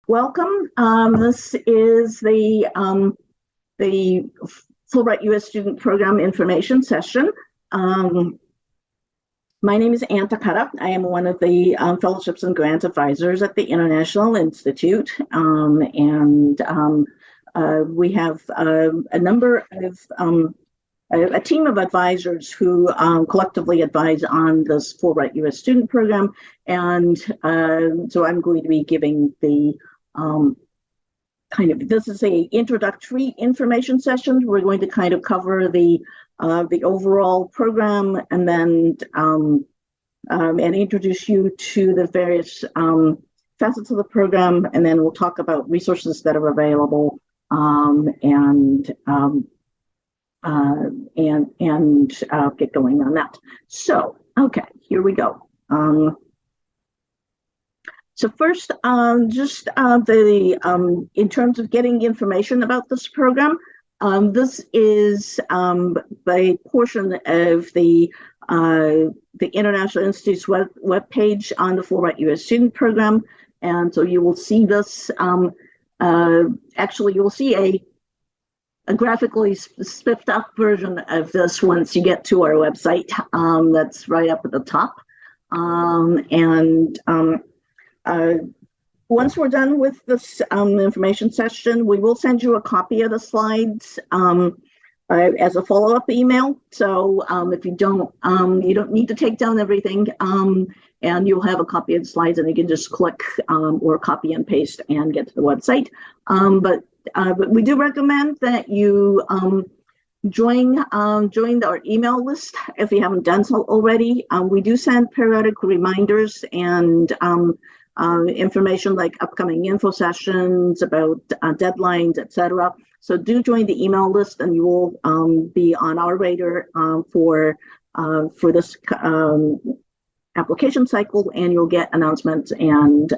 Welcome. This is the Fulbright U.S. Student Program information session. My name is Takata. I am one of the fellowships and grant advisors at the International Institute, we have a number of a team of advisors who collectively advise on this Fulbright U.S. student program, and so I'm going to be giving the this is a introductory information session. We're going to kind of cover the overall program, and then and introduce you to the various facets of the program, and then we'll talk about resources that are available and get going on that. So, okay, here we go. So first, just in terms of getting information about this program, this is a portion of the International Institute's web page on the Fulbright U.S. student program, and so you will see this. Actually, you'll see a graphically spiffed up version of this once you get to our website. That's right up at the top, once we're done with this information session, we will send you a copy of the slides as a follow-up email. So if you don't need to take down everything, and you'll have a copy of the slides, and you can just click or copy and paste and get to the website. But we do recommend that you join our email list if you haven't done so already. We do send periodic reminders and information like upcoming info sessions about deadlines, etc. So do join the email list, and you will be on our radar for this application cycle, and you'll get announcements and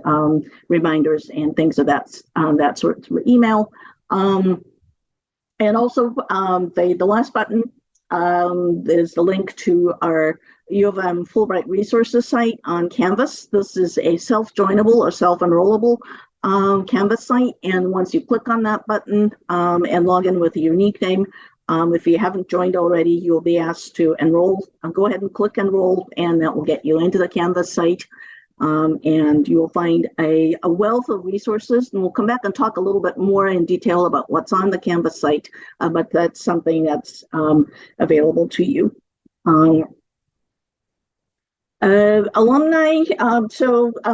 reminders and things of that sort through email. And also, the last button is the link to our U of M Fulbright resources site on Canvas. This is a self-joinable or self-enrollable Canvas site, and once you click on that button and log in with a unique name, if you haven't joined already, you'll be asked to enroll. Go ahead and click enroll, and that will get you into the Canvas site. And you will find a wealth of resources, and we'll come back and talk a little bit more in detail about what's on the Canvas site, but that's something that's available to you. Alumni,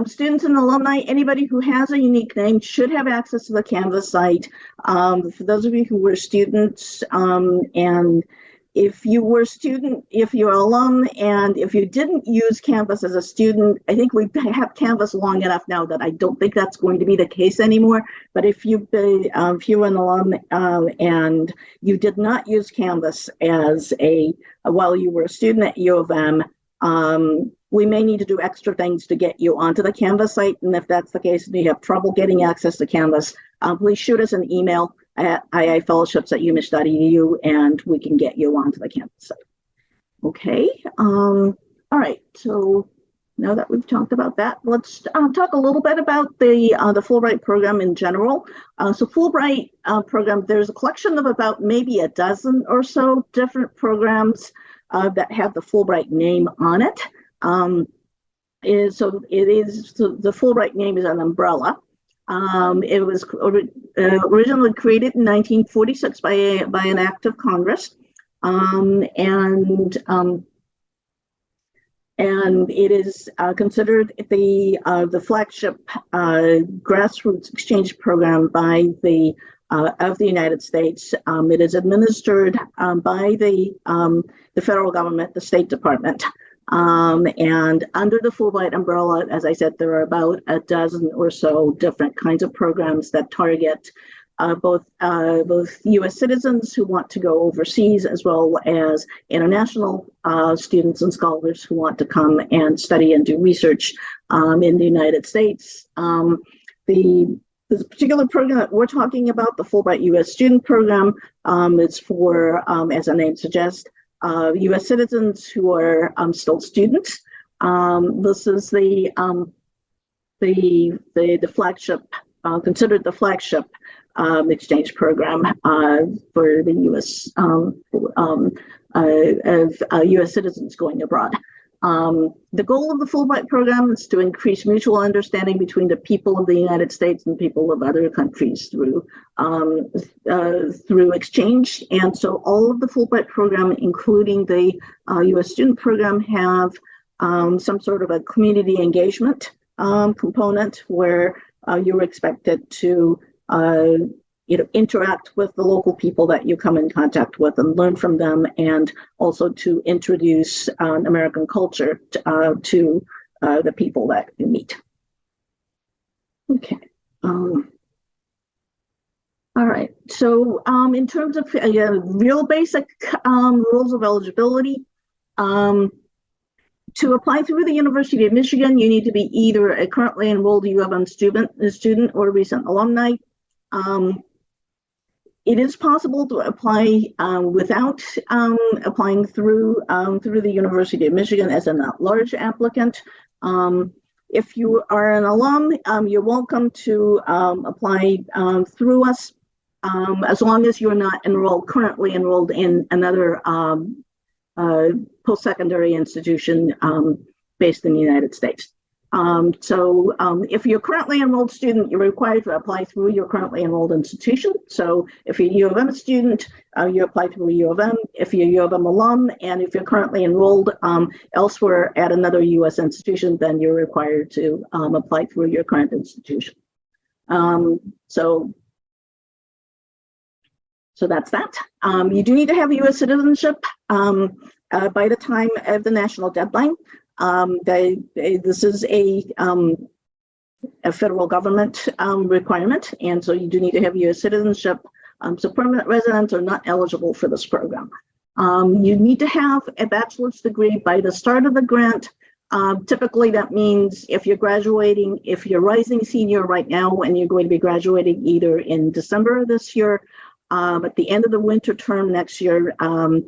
students and alumni, anybody who has a unique name should have access to the Canvas site. For those of you who were students, and if you were a student, if you're an alum, and if you didn't use Canvas as a student, I think we have Canvas long enough now that I don't think that's going to be the case anymore. But if you were an alum and you did not use Canvas as while you were a student at U of M, we may need to do extra things to get you onto the Canvas site. And if that's the case and you have trouble getting access to Canvas, please shoot us an email at iifellowships@umich.edu, and we can get you onto the Canvas site. Okay. All right. So now that we've talked about that, let's talk a little bit about the Fulbright program in general. So Fulbright program, there's a collection of about maybe a dozen or so different programs that have the Fulbright name on it. So the Fulbright name is an umbrella. It was originally created in 1946 by an act of Congress, and it is considered the flagship grassroots exchange program by of the United States. It is administered by the federal government, the State Department. And under the Fulbright umbrella, as I said, there are about a dozen or so different kinds of programs that target both U.S. citizens who want to go overseas, as well as international students and scholars who want to come and study and do research in the United States. This particular program that we're talking about, the Fulbright U.S. student program, is for, as the name suggests, U.S. citizens who are still students. This is the flagship considered the flagship exchange program for the U.S. Of U.S. citizens going abroad. The goal of the Fulbright program is to increase mutual understanding between the people of the United States and people of other countries through exchange. And so all of the Fulbright program, including the U.S. student program, have some sort of a community engagement component where you're expected to interact with the local people that you come in contact with and learn from them, and also to introduce American culture to the people that you meet. Okay. All right. So in terms of real basic rules of eligibility, to apply through the University of Michigan, you need to be either a currently enrolled U of M student or recent alumni. It is possible to apply without applying through the University of Michigan as an at-large applicant. If you are an alum, you're welcome to apply through us, as long as you're not currently enrolled in another post-secondary institution based in the United States. So if you're a currently enrolled student, you're required to apply through your currently enrolled institution. So if you're a U of M student, you apply through U of M. If you're a U of M alum, and if you're currently enrolled elsewhere at another U.S. institution, then you're required to apply through your current institution. So that's that. You do need to have U.S. citizenship by the time of the national deadline. This is a federal government requirement, and so you do need to have U.S. citizenship. So permanent residents are not eligible for this program. You need to have a bachelor's degree by the start of the grant. Typically, that means if you're graduating, if you're rising senior right now, and you're going to be graduating either in December of this year, at the end of the winter term next year,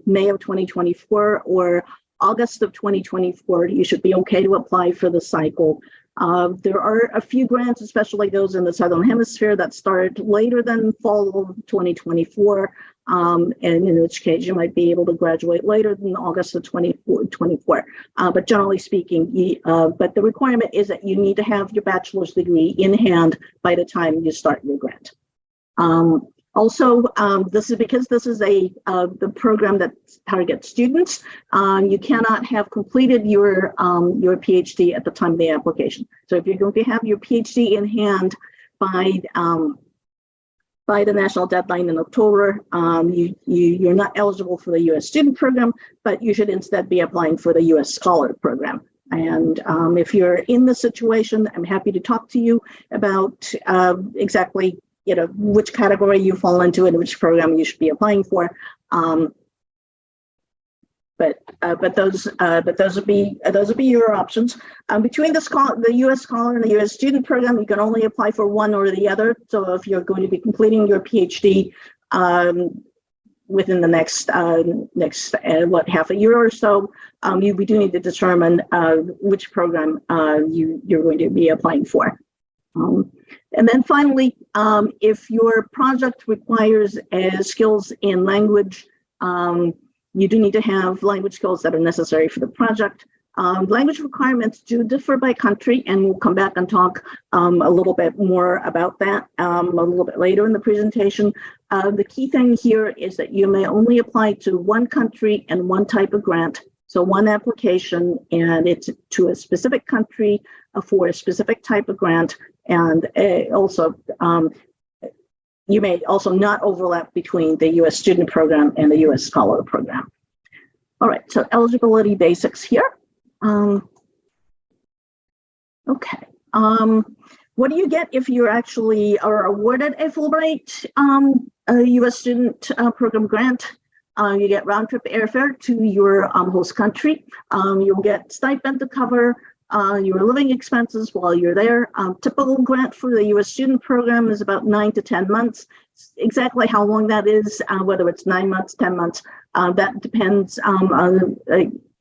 May of 2024, or August of 2024, you should be okay to apply for the cycle. There are a few grants, especially those in the Southern Hemisphere, that start later than fall of 2024, and in which case you might be able to graduate later than August of 2024. But generally speaking, but the requirement is that you need to have your bachelor's degree in hand by the time you start your grant. Also, this is because this is the program that targets students. You cannot have completed your PhD at the time of the application. So if you're going to have your PhD in hand by the national deadline in October, you're not eligible for the U.S. student program, but you should instead be applying for the U.S. scholar program. And if you're in this situation, I'm happy to talk to you about exactly which category you fall into and which program you should be applying for. But those would be your options. Between the U.S. scholar and the U.S. student program, you can only apply for one or the other. So if you're going to be completing your PhD within the next half a year or so, we do need to determine which program you're going to be applying for. And then finally, if your project requires skills in language, you do need to have language skills that are necessary for the project. Language requirements do differ by country, and we'll come back and talk a little bit more about that a little bit later in the presentation. The key thing here is that you may only apply to one country and one type of grant. So one application, and it's to a specific country for a specific type of grant. And also, you may also not overlap between the U.S. student program and the U.S. scholar program. All right, so eligibility basics here. Okay, what do you get if you actually are awarded a Fulbright U.S. student program grant? You get round-trip airfare to your host country. You'll get stipend to cover your living expenses while you're there. Typical grant for the U.S. student program is about 9 to 10 months. Exactly how long that is, whether it's 9 months, 10 months, that depends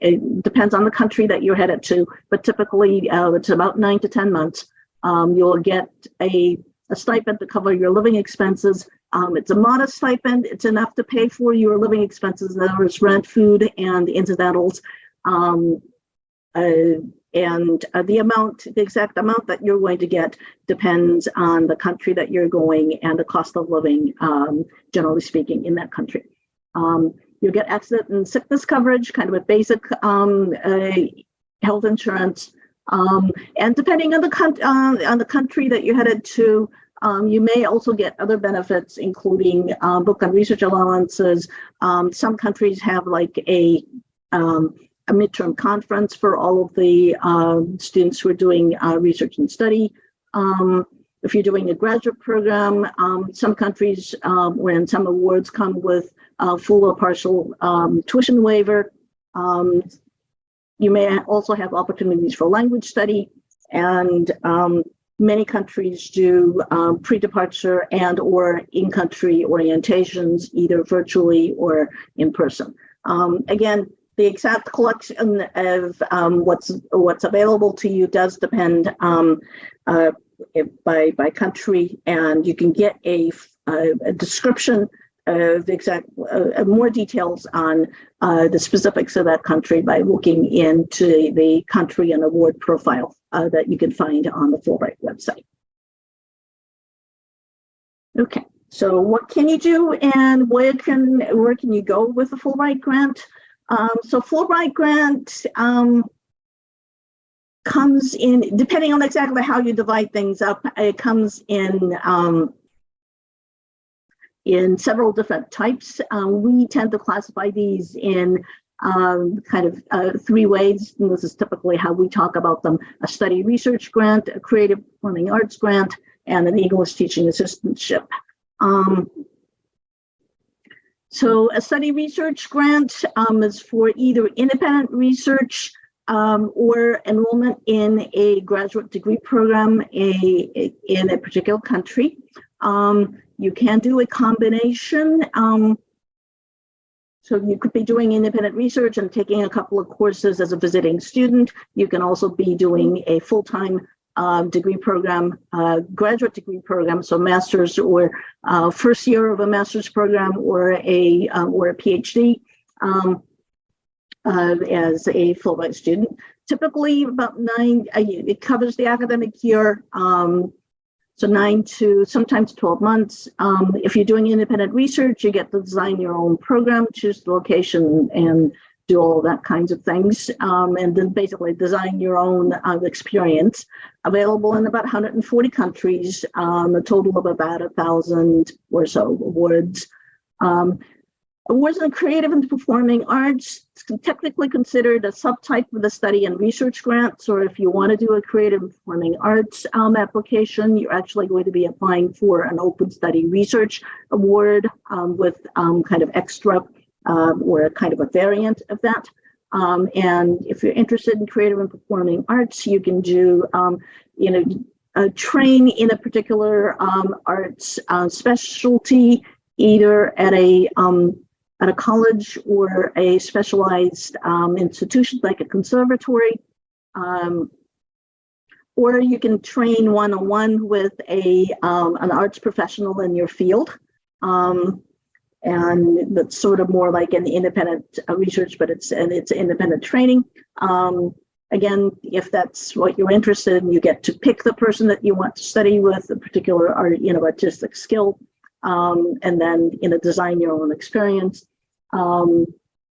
it depends on the country that you're headed to. But typically, it's about 9 to 10 months. You'll get a a stipend to cover your living expenses. It's a modest stipend. It's enough to pay for your living expenses, in other words, rent, food, and incidentals. The exact amount that you're going to get depends on the country that you're going and the cost of living, generally speaking, in that country. You'll get accident and sickness coverage, kind of a basic health insurance. And depending on the country that you're headed to, you may also get other benefits, including book and research allowances. Some countries have like a midterm conference for all of the students who are doing research and study. If you're doing a graduate program, some countries when some awards come with full or partial tuition waiver. You may also have opportunities for language study, and many countries do pre-departure and or in-country orientations, either virtually or in person. Again, the exact collection of what's available to you does depend by country, and you can get a description of the exact more details on the specifics of that country by looking into the country and award profile that you can find on the Fulbright website. Okay, so what can you do, and where can you go with a Fulbright grant? So Fulbright grant comes in, depending on exactly how you divide things up, it comes in several different types. We tend to classify these in kind of 3 ways, and this is typically how we talk about them: a study research grant, a creative performing arts grant, and an English teaching assistantship. So a study research grant is for either independent research or enrollment in a graduate degree program in a particular country. You can do a combination. So you could be doing independent research and taking a couple of courses as a visiting student. You can also be doing a full-time degree program, graduate degree program, so master's or first year of a master's program or a PhD as a Fulbright student. Typically about 9, it covers the academic year, so 9 to sometimes 12 months. If you're doing independent research, you get to design your own program, choose the location, and do all that kinds of things, and then basically design your own experience. Available in about 140 countries, a total of about 1,000 or so awards. Awards in creative and performing arts, it's technically considered a subtype of the study and research grants, or if you want to do a creative and performing arts application, you're actually going to be applying for an open study research award with kind of extra or kind of a variant of that. And if you're interested in creative and performing arts, you can do, train in a particular arts specialty, either at a college or a specialized institution like a conservatory, or you can train one-on-one with an arts professional in your field. And that's sort of more like an independent research, but it's independent training. Again, if that's what you're interested in, you get to pick the person that you want to study with, a particular artistic skill, and then design your own experience.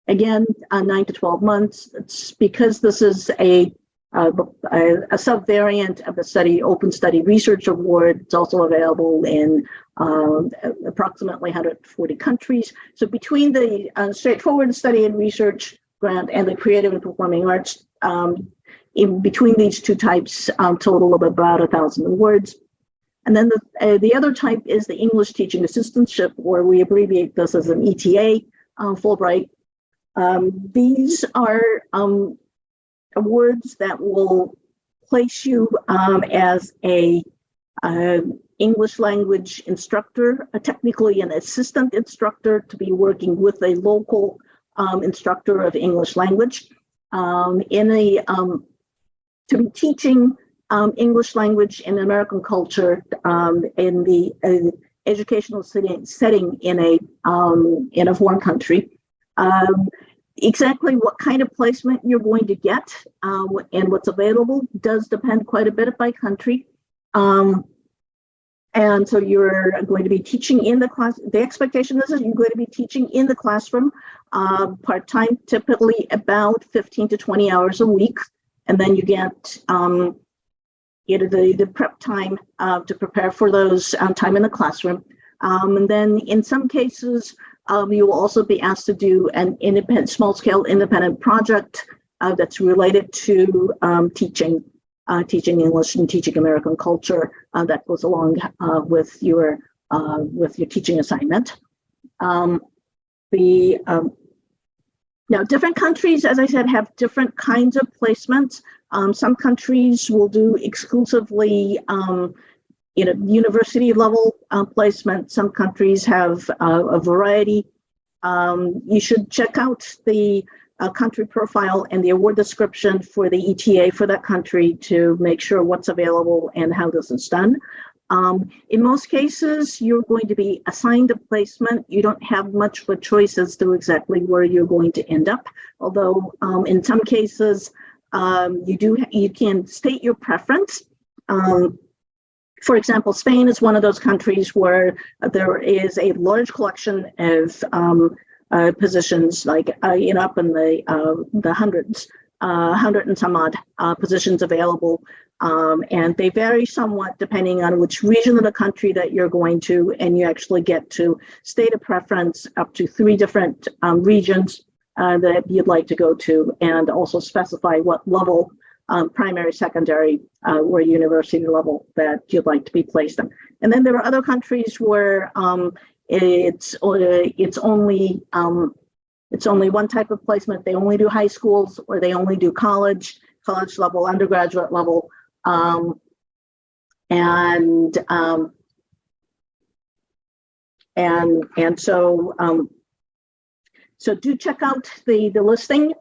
Again, 9 to 12 months. It's because this is a subvariant of the open study research award. It's also available in approximately 140 countries. So between the straightforward study and research grant and the creative and performing arts, in between these two types, total of about 1,000 awards. And then the other type is the English teaching assistantship, or we abbreviate this as an ETA, Fulbright. These are awards that will place you as a English language instructor, technically an assistant instructor, to be working with a local instructor of English language to be teaching English language and American culture in the educational setting in a foreign country. Exactly what kind of placement you're going to get and what's available does depend quite a bit by country. And so you're going to be teaching in the class. The expectation is that you're going to be teaching in the classroom part-time, typically about 15 to 20 hours a week. And then you get the prep time to prepare for those time in the classroom. And then in some cases, you will also be asked to do an small-scale independent project that's related to teaching English and teaching American culture that goes along with your teaching assignment. Now, different countries, as I said, have different kinds of placements. Some countries will do exclusively university level placement. Some countries have a variety. You should check out the country profile and the award description for the ETA for that country to make sure what's available and how this is done. In most cases, you're going to be assigned a placement. You don't have much of a choice as to exactly where you're going to end up. Although in some cases, you can state your preference. For example, Spain is one of those countries where there is a large collection of positions, like up in the hundreds, 100 and some odd positions available, and they vary somewhat depending on which region of the country that you're going to, and you actually get to state a preference up to 3 different regions that you'd like to go to, and also specify what level, primary, secondary, or university level that you'd like to be placed in. And then there are other countries where it's only one type of placement. They only do high schools, or they only do college level, undergraduate level, so do check out the listing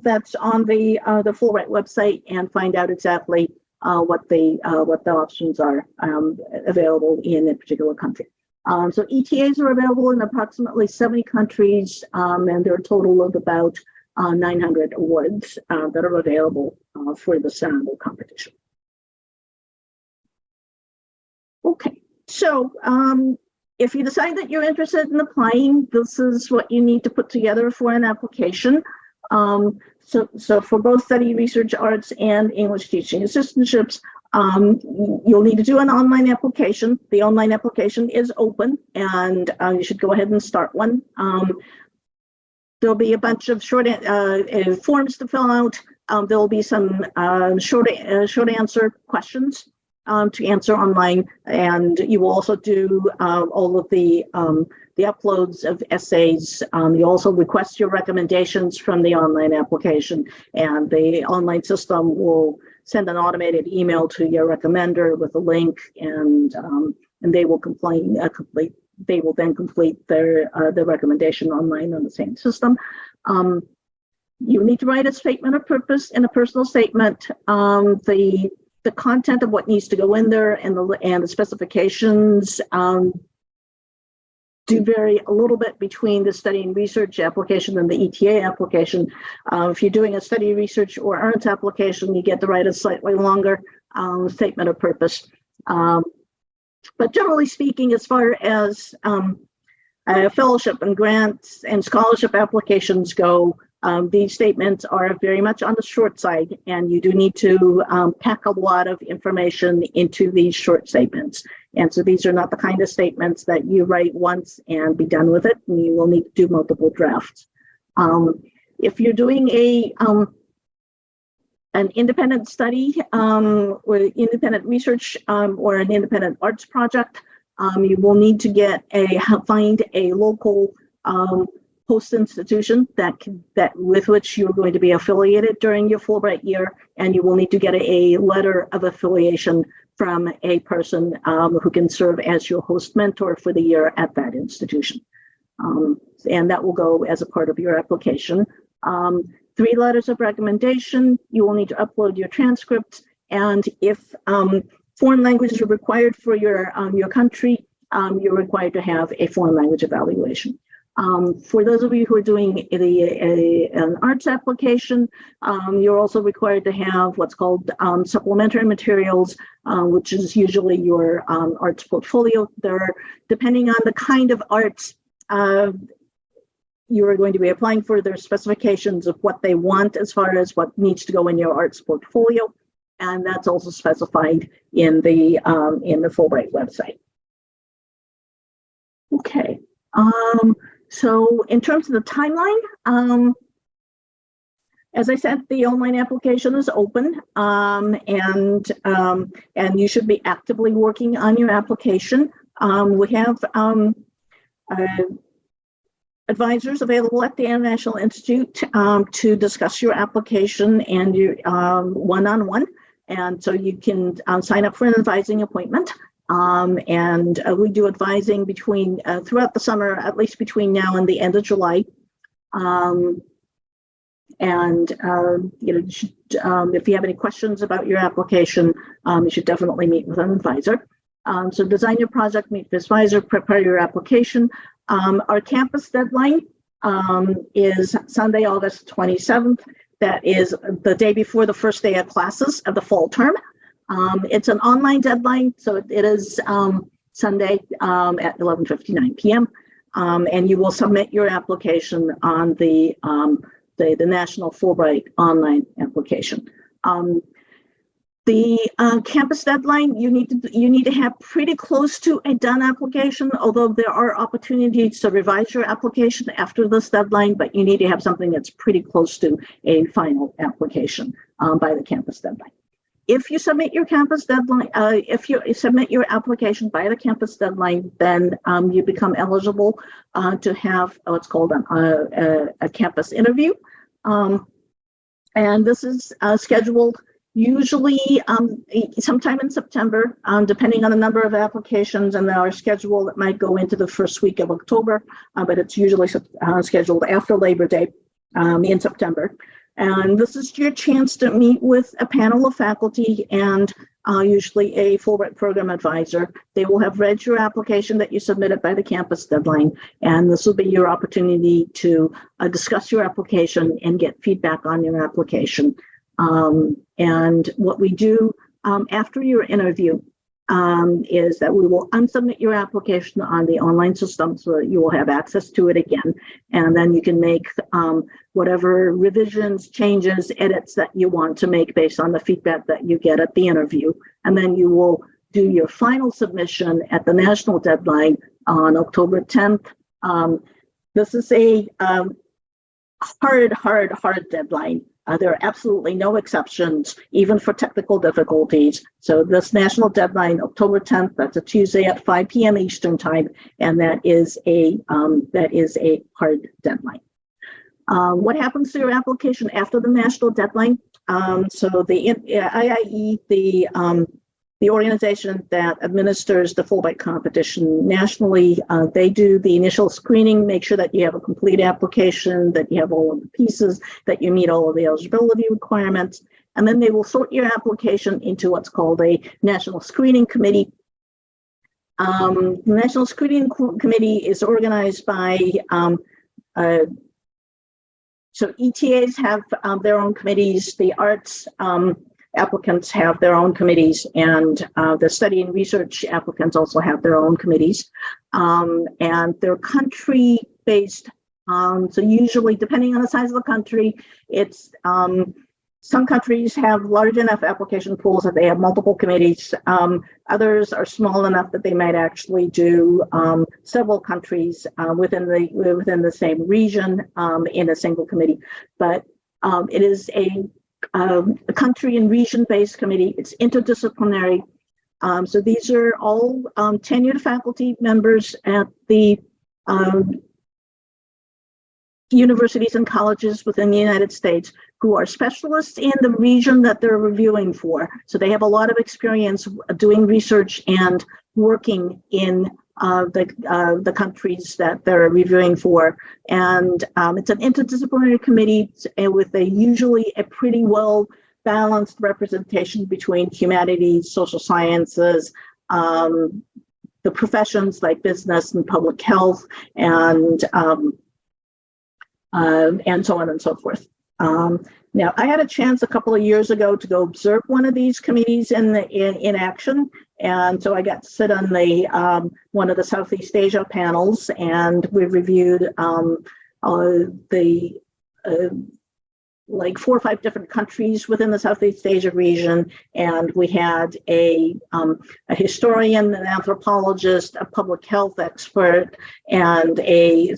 that's on the Fulbright website and find out exactly what the options are available in a particular country. So ETAs are available in approximately 70 countries, and there are a total of about 900 awards that are available for the sample competition. Okay, so if you decide that you're interested in applying, this is what you need to put together for an application. So for both study research arts and English teaching assistantships, you'll need to do an online application. The online application is open, and you should go ahead and start one. There'll be a bunch of short forms to fill out. There'll be some short answer questions to answer online, and you will also do all of the uploads of essays. You also request your recommendations from the online application, and the online system will send an automated email to your recommender with a link, and they will They will then complete their recommendation online on the same system. You need to write a statement of purpose and a personal statement. The content of what needs to go in there and the specifications do vary a little bit between the study and research application and the ETA application. If you're doing a study research or arts application, you get to write a slightly longer statement of purpose. But generally speaking, as far as fellowship and grants and scholarship applications go, these statements are very much on the short side, and you do need to pack a lot of information into these short statements. And so these are not the kind of statements that you write once and be done with it, and you will need to do multiple drafts. If you're doing an independent study or independent research or an independent arts project, you will need to find a local host institution that with which you're going to be affiliated during your Fulbright year, and you will need to get a letter of affiliation from a person who can serve as your host mentor for the year at that institution. And that will go as a part of your application. 3 letters of recommendation. You will need to upload your transcripts And if foreign languages are required for your country, you're required to have a foreign language evaluation. For those of you who are doing an arts application, you're also required to have what's called supplementary materials, which is usually your arts portfolio. Depending on the kind of arts you are going to be applying for, their specifications of what they want as far as what needs to go in your arts portfolio, and that's also specified in the Fulbright website. Okay. So in terms of the timeline, as I said, the online application is open, and you should be actively working on your application. We have advisors available at the International Institute to discuss your application and your one-on-one, and so you can sign up for an advising appointment. And we do advising between throughout the summer, at least between now and the end of July. You should, if you have any questions about your application, you should definitely meet with an advisor. So design your project, meet with advisor, prepare your application. Our campus deadline is Sunday, August 27th. That is the day before the first day of classes of the fall term. It's an online deadline, so it is Sunday at 11:59 p.m. And you will submit your application on the National Fulbright online application. The campus deadline, you need to have pretty close to a done application, although there are opportunities to revise your application after this deadline, but you need to have something that's pretty close to a final application by the campus deadline. If you submit your campus deadline, if you submit your application by the campus deadline, then you become eligible to have what's called a campus interview. And this is scheduled usually sometime in September, depending on the number of applications and our schedule. It might go into the first week of October, but it's usually scheduled after Labor Day in September. And this is your chance to meet with a panel of faculty and usually a Fulbright Program advisor. They will have read your application that you submitted by the campus deadline, and this will be your opportunity to discuss your application and get feedback on your application. And what we do after your interview is that we will unsubmit your application on the online system so that you will have access to it again. And then you can make whatever revisions, changes, edits that you want to make based on the feedback that you get at the interview. And then you will do your final submission at the national deadline on October 10th. This is a hard deadline. There are absolutely no exceptions, even for technical difficulties. So this national deadline, October 10th, that's a Tuesday at 5 p.m. Eastern time, and that is a hard deadline. What happens to your application after the national deadline? So the IIE, the organization that administers the Fulbright competition nationally, they do the initial screening, make sure that you have a complete application, that you have all of the pieces, that you meet all of the eligibility requirements, and then they will sort your application into what's called a National Screening Committee. The National Screening Committee is organized by, so ETAs have their own committees, the arts applicants have their own committees, and the study and research applicants also have their own committees, and they're country-based. So usually, depending on the size of the country, it's some countries have large enough application pools that they have multiple committees. Others are small enough that they might actually do several countries within the same region in a single committee. But it is a country and region-based committee. It's interdisciplinary. So these are all tenured faculty members at the universities and colleges within the United States who are specialists in the region that they're reviewing for. So they have a lot of experience doing research and working in the countries that they're reviewing for. And it's an interdisciplinary committee with usually a pretty well balanced representation between humanities, social sciences, the professions like business and public health, and so on and so forth. Now, I had a chance a couple of years ago to go observe one of these committees in action, and so I got to sit on the one of the Southeast Asia panels, and we reviewed like 4 or 5 different countries within the Southeast Asia region, and we had a historian, an anthropologist, a public health expert, and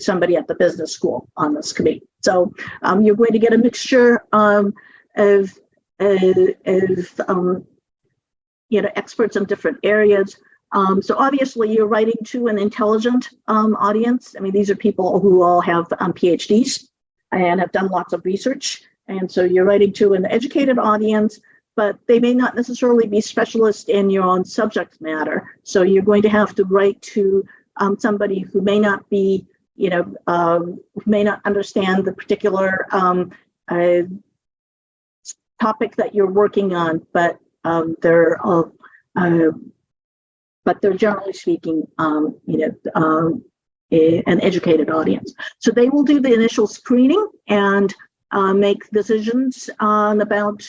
somebody at the business school on this committee. So you're going to get a mixture of experts in different areas. So obviously you're writing to an intelligent audience. I mean, these are people who all have PhDs and have done lots of research. And so you're writing to an educated audience, but they may not necessarily be specialists in your own subject matter. So you're going to have to write to somebody who may not be, who may not understand the particular topic that you're working on, but they're generally speaking, an educated audience. So they will do the initial screening and make decisions about,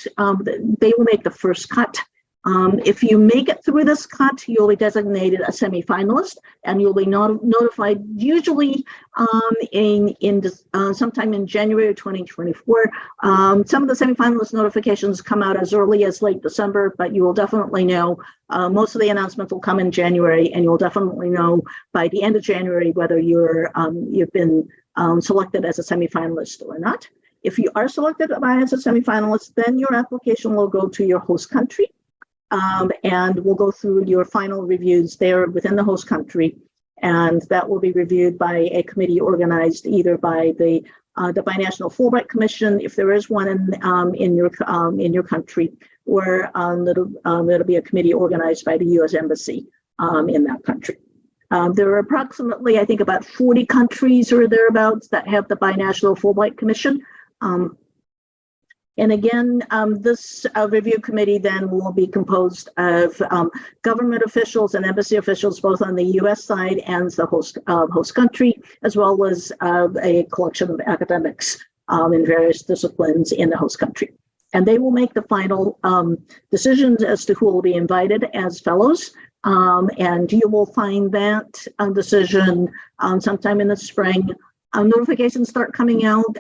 they will make the first cut. If you make it through this cut, you'll be designated a semifinalist, and you'll be notified usually sometime in January 2024. Some of the semifinalist notifications come out as early as late December, but you will definitely know. Most of the announcements will come in January, and you'll definitely know by the end of January whether you've been selected as a semifinalist or not. If you are selected as a semifinalist, then your application will go to your host country, and we'll go through your final reviews there within the host country, and that will be reviewed by a committee organized either by the Binational Fulbright Commission, if there is one in your country, or it'll be a committee organized by the U.S. Embassy in that country. There are approximately, I think, about 40 countries or thereabouts that have the Binational Fulbright Commission. And again, this review committee then will be composed of government officials and embassy officials, both on the U.S. side and the host country, as well as a collection of academics in various disciplines in the host country. And they will make the final decisions as to who will be invited as fellows. And you will find that decision sometime in the spring. Notifications start coming out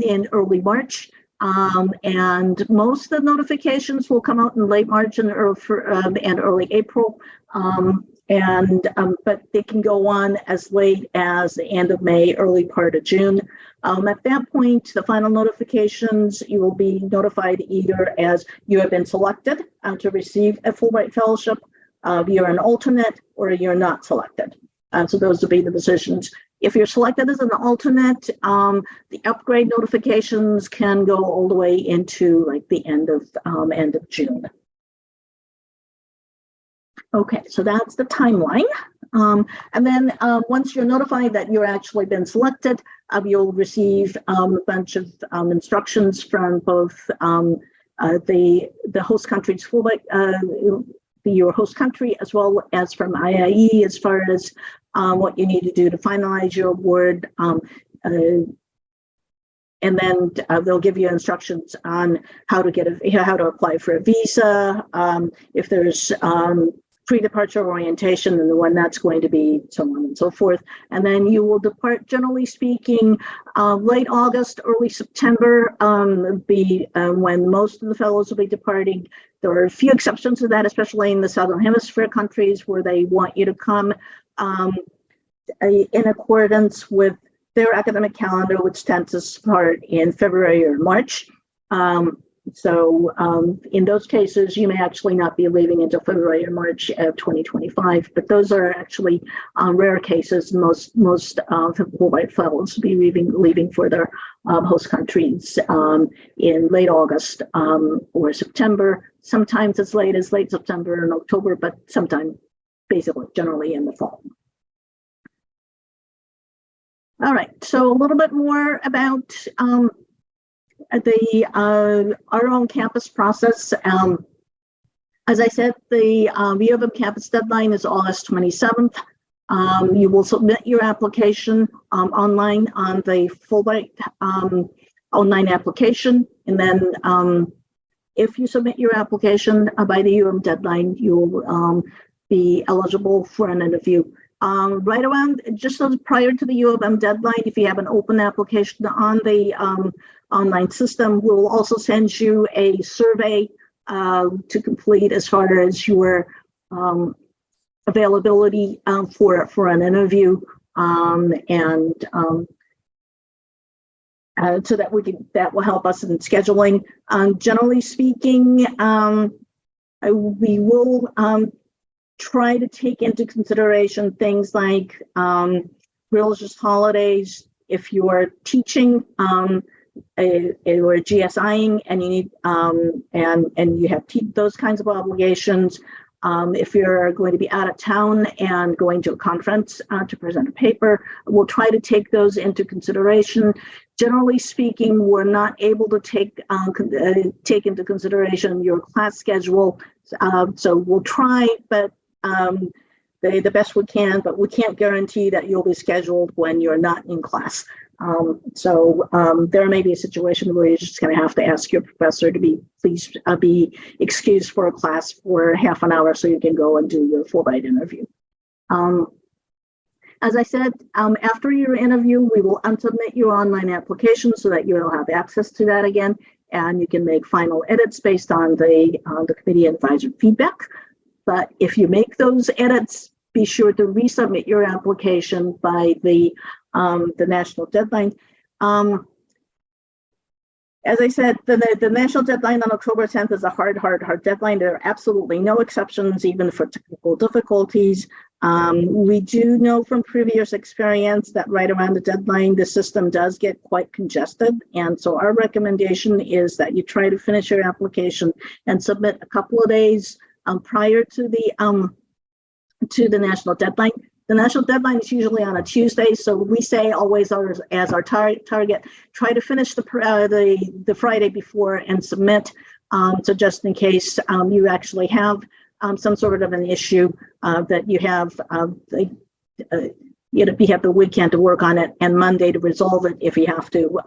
in early March. And most of the notifications will come out in late March and early April. But they can go on as late as the end of May, early part of June. At that point, the final notifications, you will be notified either as you have been selected to receive a Fulbright Fellowship, you're an alternate, or you're not selected. So those will be the decisions. If you're selected as an alternate, the upgrade notifications can go all the way into like the end of June. Okay, so that's the timeline. And then once you're notified that you're actually been selected, you'll receive a bunch of instructions from both the host country's Fulbright, your host country, as well as from IIE, as far as what you need to do to finalize your award. And then they'll give you instructions on how to apply for a visa, if there's pre-departure orientation and when that's going to be, so on and so forth. And then you will depart, generally speaking, late August, early September, be when most of the fellows will be departing. There are a few exceptions to that, especially in the Southern Hemisphere countries where they want you to come in accordance with their academic calendar, which tends to start in February or March. So in those cases, you may actually not be leaving until February or March of 2025, but those are actually rare cases. Most Fulbright fellows will be leaving for their host countries in late August or September. Sometimes as late as late September and October, but sometime basically generally in the fall. All right, so a little bit more about our own campus process. As I said, the U of M campus deadline is August 27th. You will submit your application online on the Fulbright online application, and then if you submit your application by the U of M deadline, you'll be eligible for an interview. Right around, just prior to the U of M deadline, if you have an open application on the online system, we'll also send you a survey to complete as far as your availability for an interview, so that will help us in scheduling. Generally speaking, we will try to take into consideration things like religious holidays. If you are teaching or GSIing and you need and you have those kinds of obligations, if you're going to be out of town and going to a conference to present a paper, we'll try to take those into consideration. Generally speaking, we're not able to take into consideration your class schedule, so we'll try, but the best we can, but we can't guarantee that you'll be scheduled when you're not in class. So there may be a situation where you're just going to have to ask your professor to please be excused for a class for half an hour so you can go and do your Fulbright interview. As I said, after your interview, we will unsubmit your online application so that you'll have access to that again, and you can make final edits based on the committee advisor feedback. But if you make those edits, be sure to resubmit your application by the national deadline. As I said, the national deadline on October 10th is a hard deadline. There are absolutely no exceptions, even for technical difficulties. We do know from previous experience that right around the deadline, the system does get quite congested. And so our recommendation is that you try to finish your application and submit a couple of days prior to the national deadline. The national deadline is usually on a Tuesday, so we say always as our target, try to finish the Friday before and submit. So just in case you actually have some sort of an issue that you have, you have the weekend to work on it and Monday to resolve it if you have to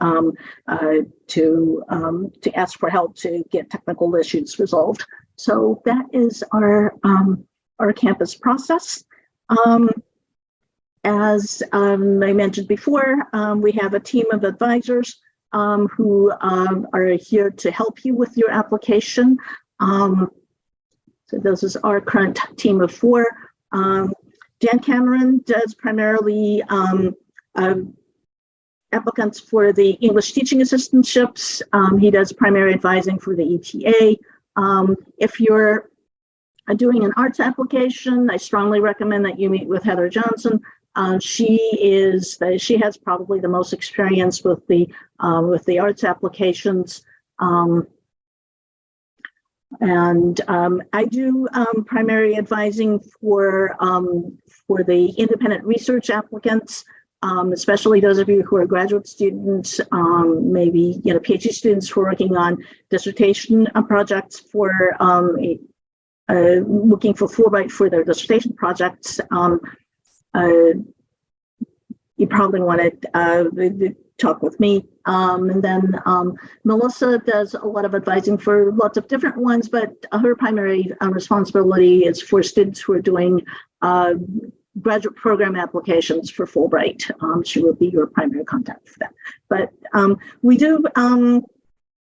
ask for help to get technical issues resolved. So that is our campus process. As I mentioned before, we have a team of advisors who are here to help you with your application. So this is our current team of 4. Dan Cameron does primarily applicants for the English teaching assistantships. He does primary advising for the ETA. If you're doing an arts application, I strongly recommend that you meet with Heather Johnson. She has probably the most experience with the arts applications. I do primary advising for the independent research applicants, especially those of you who are graduate students, maybe PhD students who are working on dissertation projects for looking for Fulbright for their dissertation projects. You probably want to talk with me. And then Melissa does a lot of advising for lots of different ones, but her primary responsibility is for students who are doing graduate program applications for Fulbright. She will be your primary contact for that. But we do,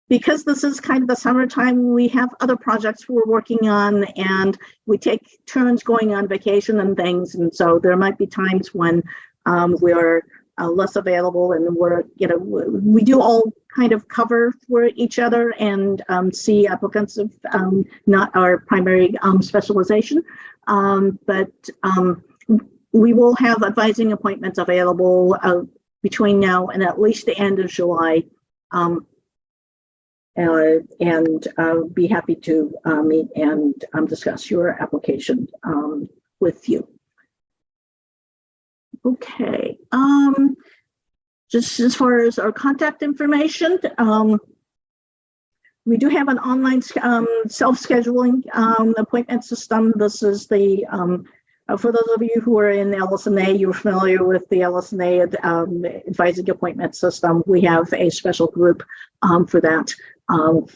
because this is kind of the summertime, we have other projects we're working on, and we take turns going on vacation and things. And so there might be times when we're less available, and we do all kind of cover for each other and see applicants of not our primary specialization. But we will have advising appointments available between now and at least the end of July. And be happy to meet and discuss your application with you. Okay, just as far as our contact information, We do have an online self-scheduling appointment system. This is the for those of you who are in LS&A, you're familiar with the LS&A advising appointment system. We have a special group for that,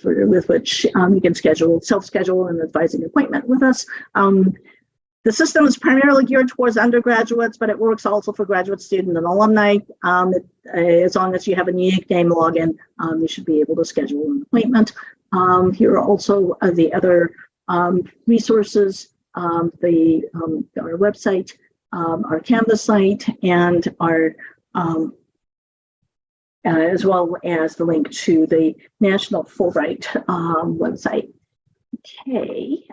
with which you can self-schedule an advising appointment with us. The system is primarily geared towards undergraduates, but it works also for graduate student and alumni. As long as you have a unique name login, you should be able to schedule an appointment. Here are also the other resources, our website, our Canvas site, and our as well as the link to the National Fulbright website. Okay.